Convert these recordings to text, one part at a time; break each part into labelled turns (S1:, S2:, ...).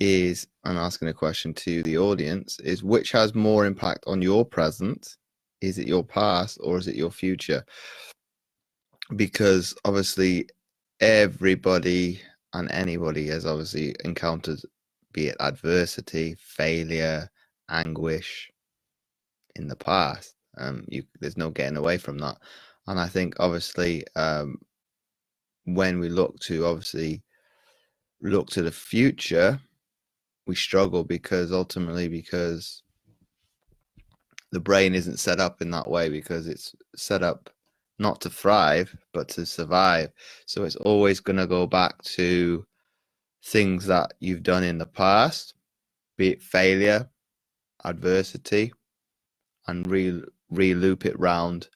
S1: is, I'm asking a question to the audience, is which has more impact on your present? Is it your past or is it your future? Because obviously everybody and anybody has obviously encountered, be it adversity, failure, anguish in the past. There's no getting away from that. And I think obviously when we look to the future, we struggle because the brain isn't set up in that way, because it's set up not to thrive but to survive. So it's always going to go back to things that you've done in the past, be it failure, adversity, and re-loop it round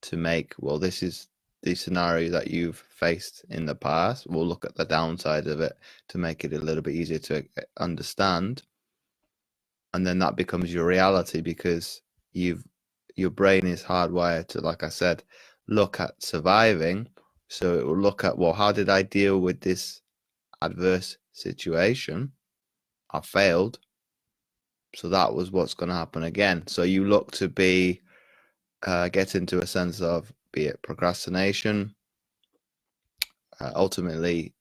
S1: to make, well, this is the scenario that you've faced in the past. We'll look at the downside of it to make it a little bit easier to understand. And then that becomes your reality, because your brain is hardwired to, like I said, look at surviving. So it will look at, well, how did I deal with this adverse situation? I failed. So that was what's going to happen again. So you look to get into a sense of, be it procrastination, ultimately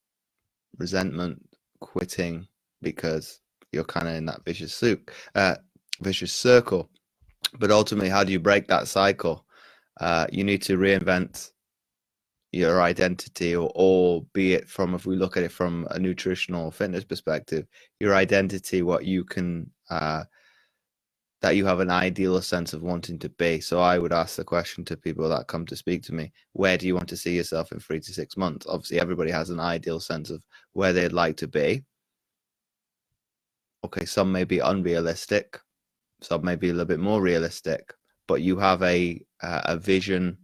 S1: resentment, quitting, because you're kind of in that vicious circle. But ultimately, how do you break that cycle? You need to reinvent your identity, or be it from, if we look at it from a nutritional fitness perspective, your identity, what you can that you have an ideal sense of wanting to be. So I would ask the question to people that come to speak to me, where do you want to see yourself in 3 to 6 months? Obviously, everybody has an ideal sense of where they'd like to be. Okay, some may be unrealistic, some may be a little bit more realistic, but you have a vision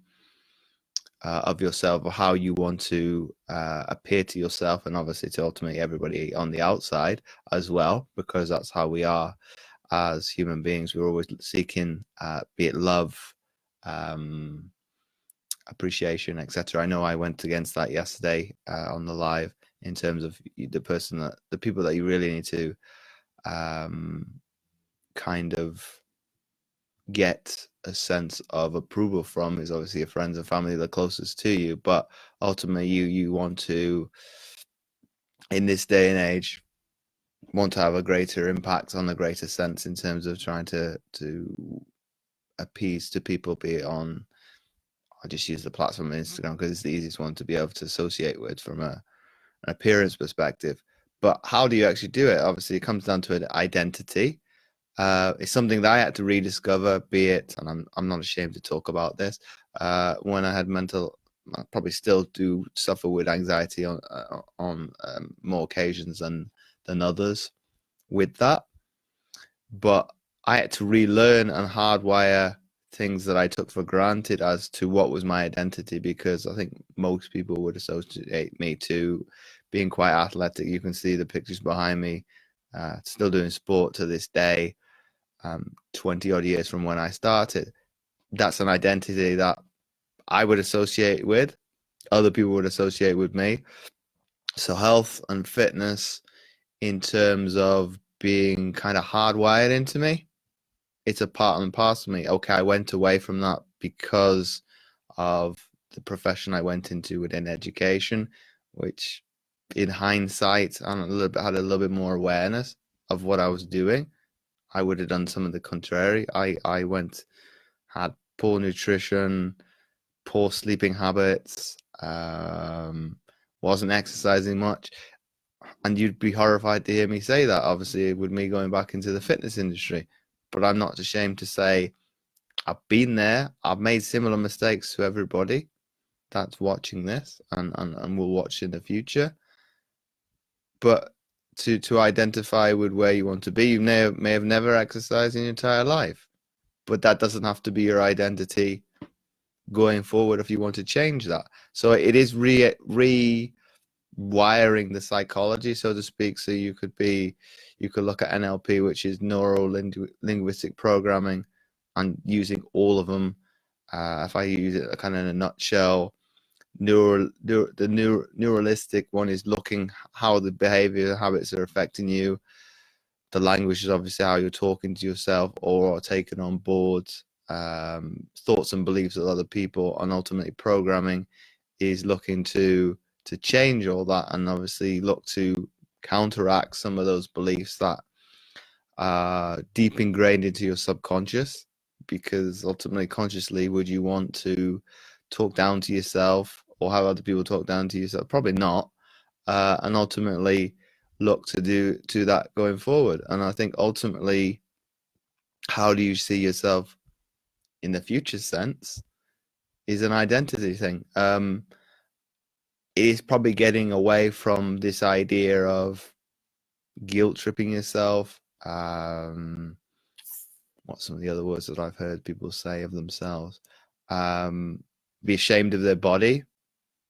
S1: of yourself, or how you want to appear to yourself, and obviously to ultimately everybody on the outside as well, because that's how we are as human beings. We're always seeking, be it love, appreciation, etc. I know I went against that yesterday on the live, in terms of the people that you really need to kind of get a sense of approval from is obviously your friends and family, the closest to you. But ultimately, you want to, in this day and age, want to have a greater impact on a greater sense, in terms of trying to appease to people, be it on, I'll just use the platform of Instagram because it's the easiest one to be able to associate with from an appearance perspective. But how do you actually do it? Obviously, it comes down to an identity. It's something that I had to rediscover, be it, and I'm not ashamed to talk about this, when I had I probably still do suffer with anxiety on more occasions than others with that. But I had to relearn and hardwire things that I took for granted as to what was my identity, because I think most people would associate me to being quite athletic. You can see the pictures behind me, still doing sport to this day, 20 odd years from when I started. That's an identity that I would associate with, other people would associate with me. So health and fitness, in terms of being kind of hardwired into me, it's a part and parcel of me. Okay, I went away from that because of the profession I went into within education, which in hindsight, I had a little bit more awareness of what I was doing. I would have done some of the contrary. I had poor nutrition, poor sleeping habits, wasn't exercising much. And you'd be horrified to hear me say that, obviously, with me going back into the fitness industry. But I'm not ashamed to say I've been there. I've made similar mistakes to everybody that's watching this and will watch in the future. But to identify with where you want to be, you may have never exercised in your entire life. But that doesn't have to be your identity going forward if you want to change that. So it is rewiring the psychology, so to speak. So you could look at NLP, which is neuro linguistic programming, and using all of them. If I use it kind of in a nutshell, neuralistic one is looking how the behavior habits are affecting you. The language is obviously how you're talking to yourself or taking on board thoughts and beliefs of other people, and ultimately programming is looking to change all that, and obviously look to counteract some of those beliefs that are deep ingrained into your subconscious, because ultimately consciously would you want to talk down to yourself or have other people talk down to yourself? Probably not. And ultimately look to do that going forward. And I think ultimately, how do you see yourself in the future sense is an identity thing. It is probably getting away from this idea of guilt tripping yourself. What's some of the other words that I've heard people say of themselves? Be ashamed of their body.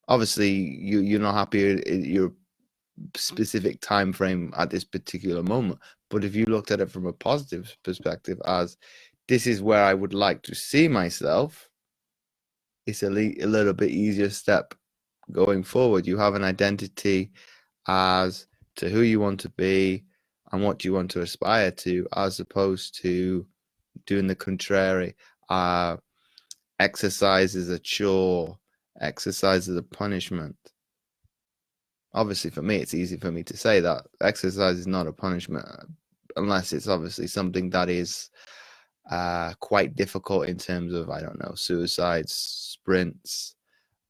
S1: Obviously, you're not happy in your specific time frame at this particular moment, but if you looked at it from a positive perspective, as this is where I would like to see myself, it's a little bit easier step going forward. You have an identity as to who you want to be and what you want to aspire to, as opposed to doing the contrary. Exercise is a chore, exercise is a punishment. Obviously, for me, it's easy for me to say that exercise is not a punishment, unless it's obviously something that is quite difficult in terms of, I don't know, suicides, sprints,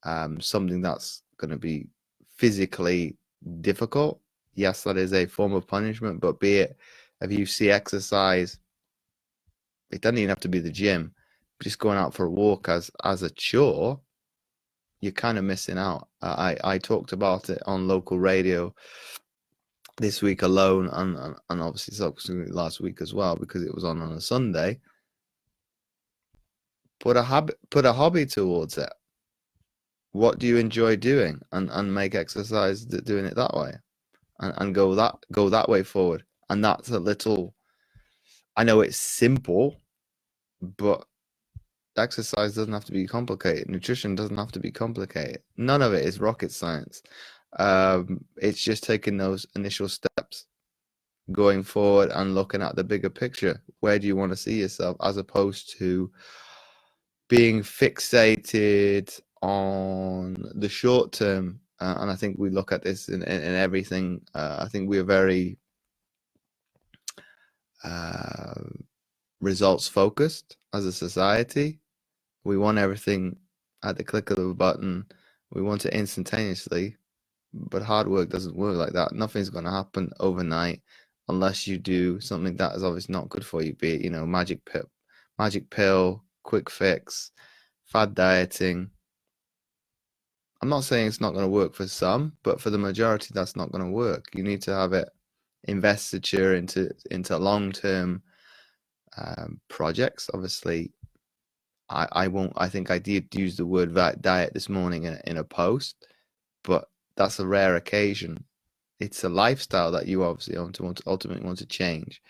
S1: something that's going to be physically difficult. Yes, that is a form of punishment, but be it, if you see exercise, it doesn't even have to be the gym, just going out for a walk as a chore, you're kind of missing out. I talked about it on local radio this week alone, and obviously subsequently last week as well, because it was on a Sunday. Put a hobby towards it. What do you enjoy doing, and make exercise doing it that way, and go that way forward. And that's a little, I know it's simple, but exercise doesn't have to be complicated. Nutrition doesn't have to be complicated. None of it is rocket science. It's just taking those initial steps, going forward and looking at the bigger picture. Where do you want to see yourself, as opposed to being fixated on the short term? And I think we look at this in everything. I think we are very results focused as a society. We want everything at the click of a button. We want it instantaneously, but hard work doesn't work like that. Nothing's going to happen overnight unless you do something that is obviously not good for you, be it, magic pill, quick fix, fad dieting. I'm not saying it's not going to work for some, but for the majority, that's not going to work. You need to have it investiture into long-term projects. Obviously, I think I did use the word diet this morning in a post, but that's a rare occasion. It's a lifestyle that you obviously ultimately want to change.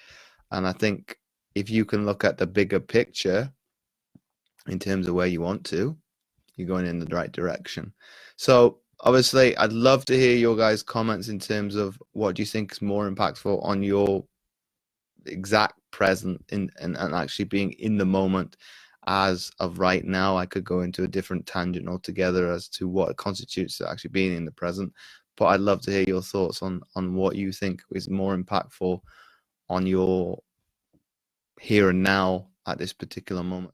S1: And I think if you can look at the bigger picture in terms of where you want to, you're going in the right direction. So obviously, I'd love to hear your guys' comments in terms of what do you think is more impactful on your exact present and actually being in the moment. As of right now, I could go into a different tangent altogether as to what constitutes actually being in the present. But I'd love to hear your thoughts on what you think is more impactful on your here and now at this particular moment.